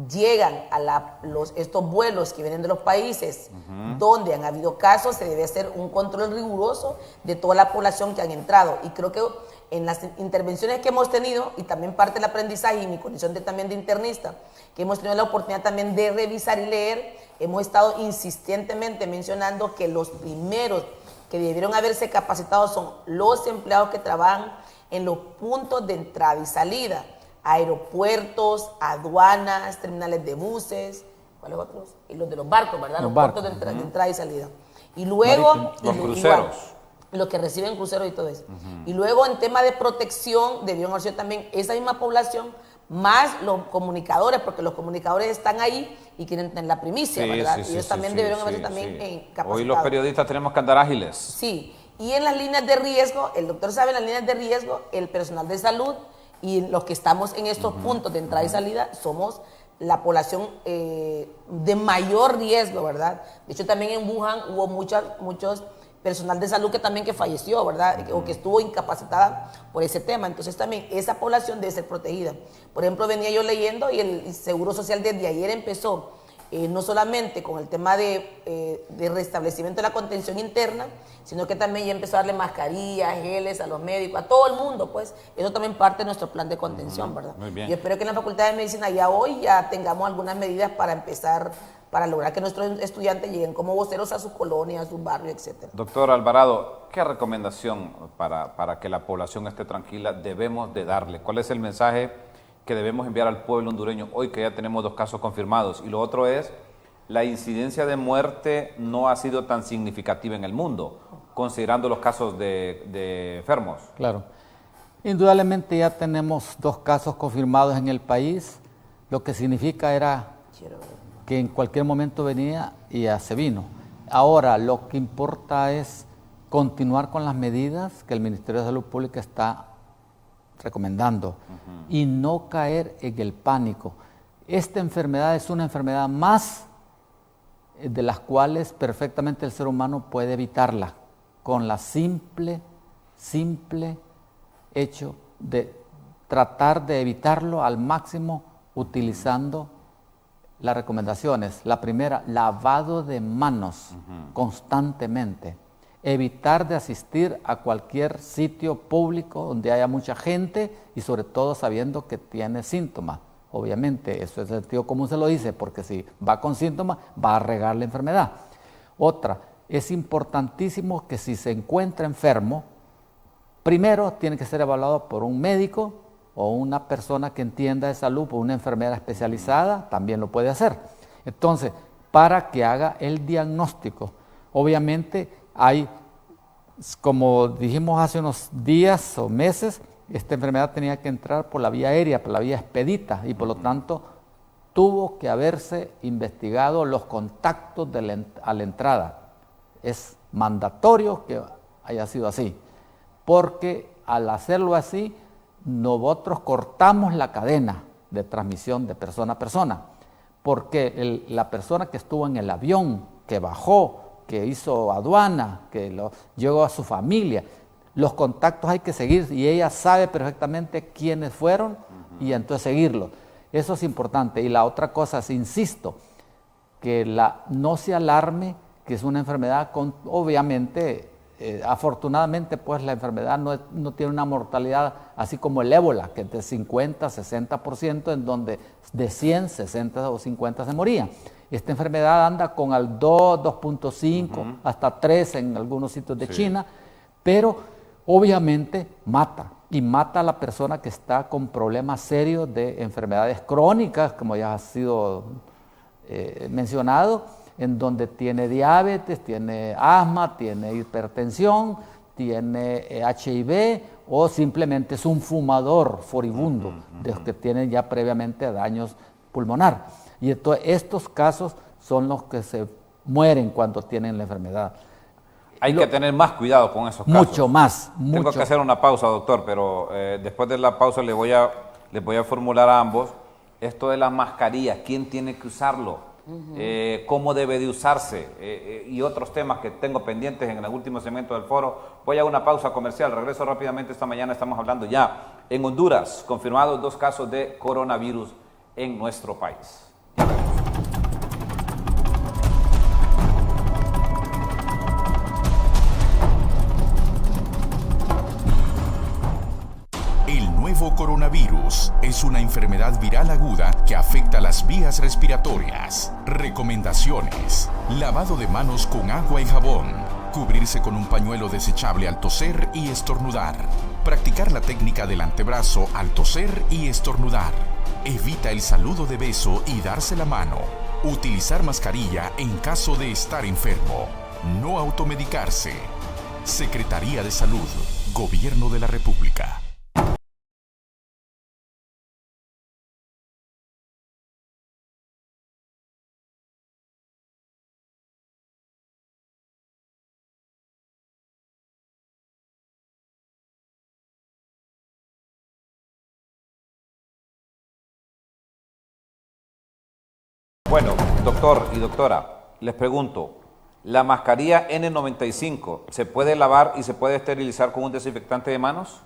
llegan a estos vuelos que vienen de los países donde han habido casos, se debe hacer un control riguroso de toda la población que han entrado. Y creo que en las intervenciones que hemos tenido, y también parte del aprendizaje y mi condición también de internista, que hemos tenido la oportunidad también de revisar y leer, hemos estado insistentemente mencionando que los primeros que debieron haberse capacitado son los empleados que trabajan en los puntos de entrada y salida, aeropuertos, aduanas, terminales de buses, ¿cuáles otros? Y los de los barcos, ¿verdad? Los barcos. puertos de entrada y salida. Y luego... Los cruceros. Los que reciben cruceros y todo eso. Y luego en tema de protección debieron haber sido también esa misma población, más los comunicadores, porque los comunicadores están ahí y quieren tener la primicia, ¿verdad? Y ellos también debieron haberse también capacitados. Hoy los periodistas tenemos que andar ágiles. Sí, y en las líneas de riesgo, el doctor sabe, en las líneas de riesgo, el personal de salud y los que estamos en estos puntos de entrada y salida somos la población de mayor riesgo, ¿verdad? De hecho, también en Wuhan hubo muchos personal de salud que falleció, ¿verdad? O que estuvo incapacitada por ese tema. Entonces también esa población debe ser protegida. Por ejemplo, venía yo leyendo y el Seguro Social desde ayer empezó no solamente con el tema de restablecimiento de la contención interna, sino que también ya empezó a darle mascarillas, geles a los médicos, a todo el mundo, pues. Eso también parte de nuestro plan de contención, ¿verdad? Muy bien. Yo espero que en la Facultad de Medicina ya hoy ya tengamos algunas medidas para empezar, para lograr que nuestros estudiantes lleguen como voceros a sus colonias, a sus barrios, etcétera. Doctor Alvarado, ¿qué recomendación para que la población esté tranquila debemos de darle? ¿Cuál es el mensaje que debemos enviar al pueblo hondureño hoy que ya tenemos 2 casos confirmados? Y lo otro es, la incidencia de muerte no ha sido tan significativa en el mundo, considerando los casos de enfermos. Claro. Indudablemente ya tenemos 2 casos confirmados en el país, lo que significa era que en cualquier momento venía y ya se vino. Ahora, lo que importa es continuar con las medidas que el Ministerio de Salud Pública está recomendando y no caer en el pánico. Esta enfermedad es una enfermedad más de las cuales perfectamente el ser humano puede evitarla con la simple hecho de tratar de evitarlo al máximo utilizando las recomendaciones. La primera, lavado de manos constantemente. Evitar de asistir a cualquier sitio público donde haya mucha gente y sobre todo sabiendo que tiene síntomas. Obviamente, eso es el sentido común, se lo dice, porque si va con síntomas, va a regar la enfermedad. Otra, es importantísimo que si se encuentra enfermo, primero tiene que ser evaluado por un médico o una persona que entienda de salud, por una enfermera especializada, también lo puede hacer. Entonces, para que haga el diagnóstico, obviamente hay como dijimos hace unos días o meses, esta enfermedad tenía que entrar por la vía aérea, por la vía expedita, y por lo tanto tuvo que haberse investigado los contactos a la entrada. Es mandatorio que haya sido así, porque al hacerlo así, nosotros cortamos la cadena de transmisión de persona a persona, porque la persona que estuvo en el avión, que bajó, que hizo aduana, que llegó a su familia, los contactos hay que seguir y ella sabe perfectamente quiénes fueron y entonces seguirlos. Eso es importante. Y la otra cosa es, insisto, que no se alarme, que es una enfermedad obviamente, afortunadamente, pues la enfermedad no tiene una mortalidad así como el ébola, que es de 50, 60%, en donde de 100, 60 o 50 se morían. Esta enfermedad anda con al 2, 2.5, hasta 3 en algunos sitios de China, pero obviamente mata, y mata a la persona que está con problemas serios de enfermedades crónicas, como ya ha sido mencionado, en donde tiene diabetes, tiene asma, tiene hipertensión, tiene HIV, o simplemente es un fumador furibundo, de los que tienen ya previamente daños pulmonar. Y entonces estos casos son los que se mueren cuando tienen la enfermedad. Hay que tener más cuidado con esos casos. Mucho más. Tengo que hacer una pausa, doctor, pero después de la pausa les voy a formular a ambos esto de las mascarillas. ¿Quién tiene que usarlo? ¿Cómo debe de usarse? Y otros temas que tengo pendientes en el último segmento del foro. Voy a una pausa comercial. Regreso rápidamente. Esta mañana estamos hablando ya en Honduras, confirmados 2 casos de coronavirus en nuestro país. El nuevo coronavirus es una enfermedad viral aguda que afecta las vías respiratorias. Recomendaciones: lavado de manos con agua y jabón, cubrirse con un pañuelo desechable al toser y estornudar, practicar la técnica del antebrazo al toser y estornudar, evita el saludo de beso y darse la mano, utilizar mascarilla en caso de estar enfermo, no automedicarse. Secretaría de Salud, Gobierno de la República. Bueno, doctor y doctora, les pregunto, ¿la mascarilla N95 se puede lavar y se puede esterilizar con un desinfectante de manos?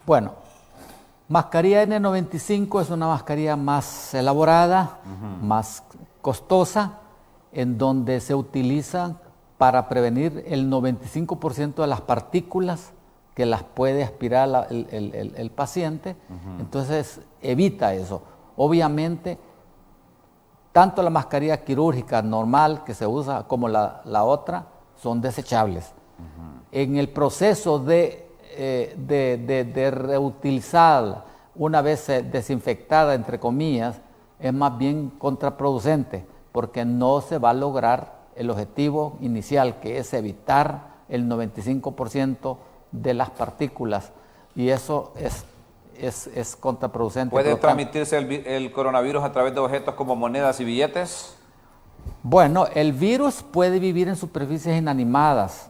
Bueno, mascarilla N95 es una mascarilla más elaborada, más costosa, en donde se utiliza para prevenir el 95% de las partículas que las puede aspirar el paciente. Entonces evita eso. Obviamente, tanto la mascarilla quirúrgica normal que se usa como la otra son desechables. En el proceso de reutilizarla una vez desinfectada, entre comillas, es más bien contraproducente, porque no se va a lograr el objetivo inicial, que es evitar el 95% de las partículas, y eso es contraproducente. ¿Puede transmitirse el coronavirus a través de objetos como monedas y billetes? Bueno, el virus puede vivir en superficies inanimadas,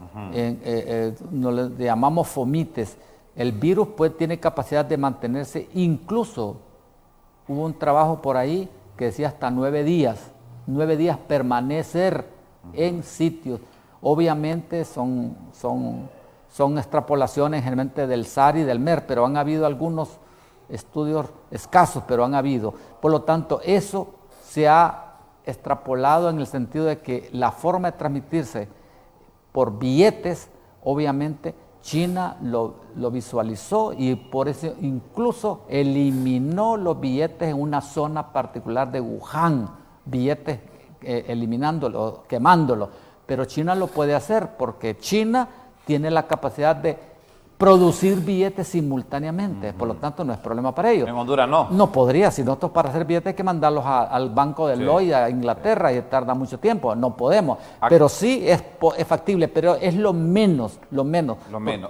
nos le llamamos fomites. El virus tiene capacidad de mantenerse, incluso hubo un trabajo por ahí que decía hasta 9 días permanecer en sitios. Obviamente son extrapolaciones generalmente del SAR y del MER, pero han habido algunos estudios escasos, pero han habido. Por lo tanto, eso se ha extrapolado en el sentido de que la forma de transmitirse por billetes, obviamente China lo visualizó y por eso incluso eliminó los billetes en una zona particular de Wuhan, billetes eliminándolo, quemándolo. Pero China lo puede hacer porque China tiene la capacidad de producir billetes simultáneamente, por lo tanto no es problema para ellos. En Honduras no. No podría, si nosotros para hacer billetes hay que mandarlos al banco de Sí. Lloyd a Inglaterra y tarda mucho tiempo, no podemos. Pero sí es factible, pero es lo menos. Lo menos.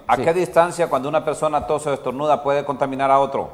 ¿A Sí. qué distancia cuando una persona tose o estornuda puede contaminar a otro?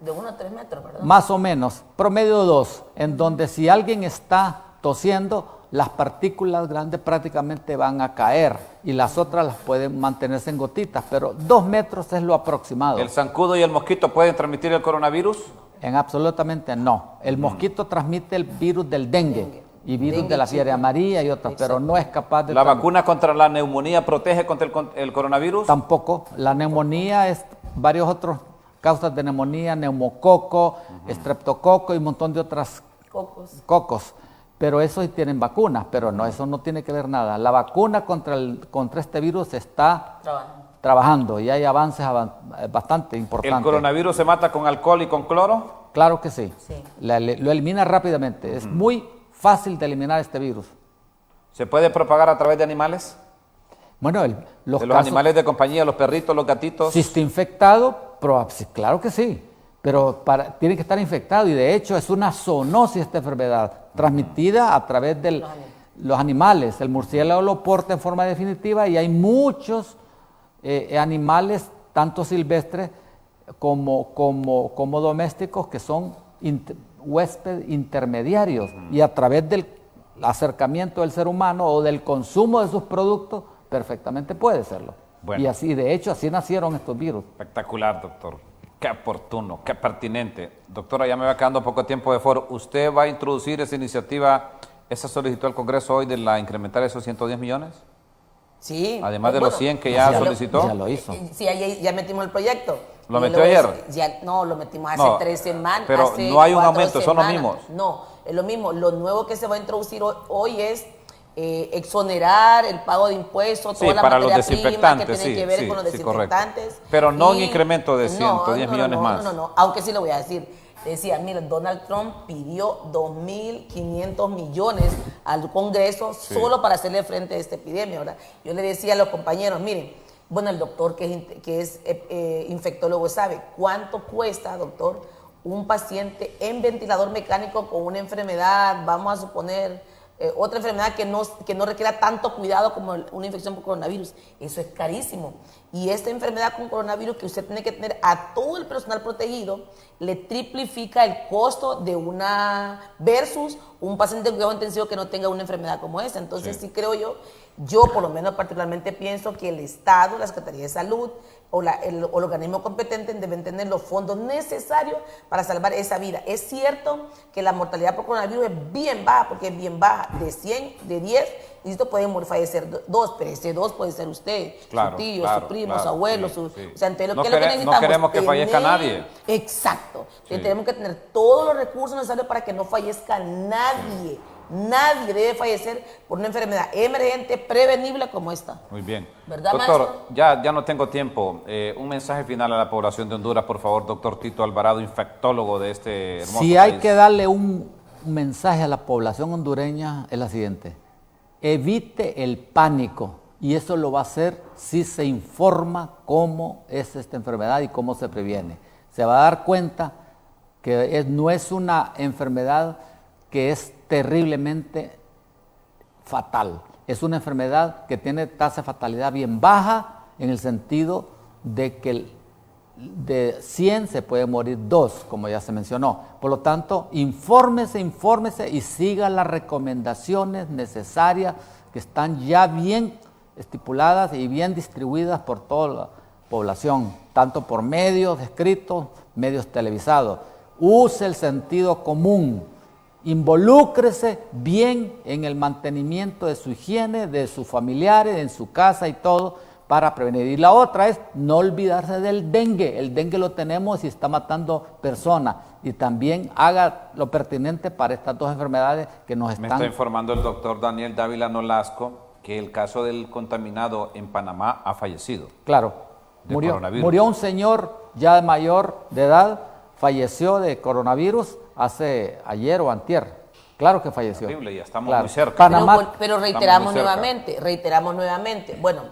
De 1 a 3 metros, ¿verdad? Más o menos, promedio 2, en donde si alguien está tosiendo, las partículas grandes prácticamente van a caer y las otras las pueden mantenerse en gotitas, pero 2 metros es lo aproximado. ¿El zancudo y el mosquito pueden transmitir el coronavirus? En absolutamente no. El mosquito transmite el virus del dengue y virus Dengue de la fiebre chico. amarilla y otras, pero no es capaz de... ¿La vacuna contra la neumonía protege contra el coronavirus? Tampoco. La neumonía es varios otros causas de neumonía, neumococo, estreptococo y un montón de otras cocos. Pero esos sí tienen vacunas, pero no, eso no tiene que ver nada. La vacuna contra este virus está trabajando y hay avances bastante importantes. ¿El coronavirus se mata con alcohol y con cloro? Claro que sí. Sí. Lo elimina rápidamente. Es muy fácil de eliminar este virus. ¿Se puede propagar a través de animales? Bueno, los ¿De los animales de compañía, los perritos, los gatitos? Si está infectado, sí, claro que sí. Pero tiene que estar infectado y de hecho es una zoonosis esta enfermedad, transmitida a través de los animales. El murciélago lo porta en forma definitiva y hay muchos animales, tanto silvestres como domésticos, que son huéspedes intermediarios y a través del acercamiento del ser humano o del consumo de sus productos, perfectamente puede serlo. Bueno. Y así, de hecho, así nacieron estos virus. Espectacular, doctor. Qué oportuno, qué pertinente. Doctora, ya me va quedando poco tiempo de foro. ¿Usted va a introducir esa iniciativa, esa solicitó al Congreso hoy de la incrementar esos 110 millones? Sí. Además de los 100 que ya solicitó. Ya lo hizo. Sí, ya metimos el proyecto. ¿Lo Y metió luego ayer? no, lo metimos hace No, 3 semanas. pero hace no hay un 4 aumento, son los semanas. mismos. No, es lo mismo. Lo nuevo que se va a introducir hoy es exonerar el pago de impuestos, Sí, toda la para los materia prima que desinfectantes, tiene sí, que ver sí, con los sí, correcto. desinfectantes. Pero no un incremento de 110 no, millones más. No, aunque sí lo voy a decir. Decía, mira, Donald Trump pidió 2.500 millones al Congreso solo para hacerle frente a esta epidemia, ¿verdad? Yo le decía a los compañeros, miren, bueno, el doctor que es infectólogo sabe cuánto cuesta, doctor, un paciente en ventilador mecánico con una enfermedad, vamos a suponer, otra enfermedad que no requiera tanto cuidado como una infección por coronavirus. Eso es carísimo. Y esta enfermedad con coronavirus que usted tiene que tener a todo el personal protegido, le triplifica el costo de versus un paciente en cuidado intensivo que no tenga una enfermedad como esa. Entonces sí creo yo por lo menos particularmente pienso que el Estado, la Secretaría de Salud o el organismo competente deben tener los fondos necesarios para salvar esa vida. Es cierto que la mortalidad por coronavirus es bien baja, porque es bien baja, de 100, de 10, y esto pueden fallecer 2, pero ese 2 puede ser usted, Claro, su tío, claro, su primo, claro, su abuelo, sí, sí. o sea, entonces No ¿qué es lo que necesitamos? no queremos que fallezca nadie. Exacto. Sí. Tenemos que tener todos los recursos necesarios para que no fallezca nadie. Nadie debe fallecer por una enfermedad emergente, prevenible como esta. Muy bien. ¿Verdad, doctor, maestro? ya no tengo tiempo. Un mensaje final a la población de Honduras, por favor, doctor Tito Alvarado, infectólogo de este hermoso Si país. hay que darle un mensaje a la población hondureña, es la siguiente: evite el pánico, y eso lo va a hacer si se informa cómo es esta enfermedad y cómo se previene. Se va a dar cuenta que no es una enfermedad que es terriblemente fatal. Es una enfermedad que tiene tasa de fatalidad bien baja, en el sentido de que de 100 se puede morir 2, como ya se mencionó. Por lo tanto, infórmese y siga las recomendaciones necesarias que están ya bien estipuladas y bien distribuidas por toda la población, tanto por medios escritos, medios televisados. Use el sentido común. Involúcrese bien en el mantenimiento de su higiene, de sus familiares, en su casa y todo, para prevenir. Y la otra es no olvidarse del dengue. El dengue lo tenemos y está matando personas. Y también haga lo pertinente para estas 2 enfermedades que nos están... Me está informando el doctor Daniel Dávila Nolasco que el caso del contaminado en Panamá ha fallecido. Claro, de coronavirus. murió un señor ya mayor de edad, falleció de coronavirus ayer o antier. Claro que falleció. Terrible, ya estamos Claro. muy cerca. Panamá, Pero Estamos reiteramos muy cerca. nuevamente, bueno,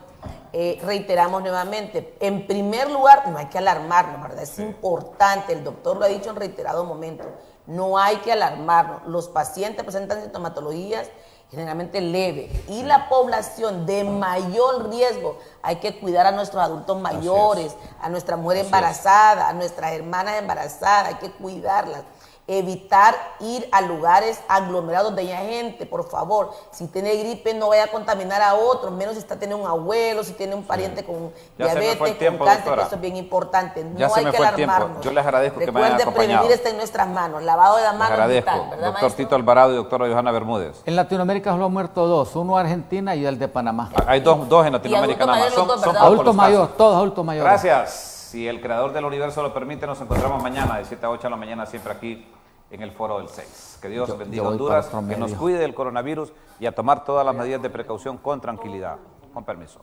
reiteramos nuevamente, en primer lugar, no hay que alarmarnos, ¿verdad? Es importante, el doctor lo ha dicho en reiterados momentos, no hay que alarmarnos. Los pacientes presentan sintomatologías generalmente leve y la población de mayor riesgo, hay que cuidar a nuestros adultos mayores, a nuestra mujer embarazada, a nuestras hermanas embarazadas, hay que cuidarlas. Evitar ir a lugares aglomerados donde haya gente, por favor. Si tiene gripe, no vaya a contaminar a otros, menos si está teniendo un abuelo, si tiene un pariente con diabetes, con cáncer, que eso es bien importante. No hay que alarmarnos. Yo les agradezco que me hayan acompañado. Recuerde, prevenir está en nuestras manos. Lavado de las manos. Les agradezco, ¿verdad, doctor Tito Alvarado y doctora Johanna Bermúdez. En Latinoamérica solo han muerto 2, uno Argentina y el de Panamá. Hay dos en Latinoamérica nada más. Son adultos mayores, todos adultos mayores. Gracias. Si el creador del universo lo permite, nos encontramos mañana de 7 a 8 de la mañana, siempre aquí en el Foro del 6. Que Dios bendiga a Honduras, que nos cuide del coronavirus y a tomar todas las medidas de precaución con tranquilidad. Con permiso.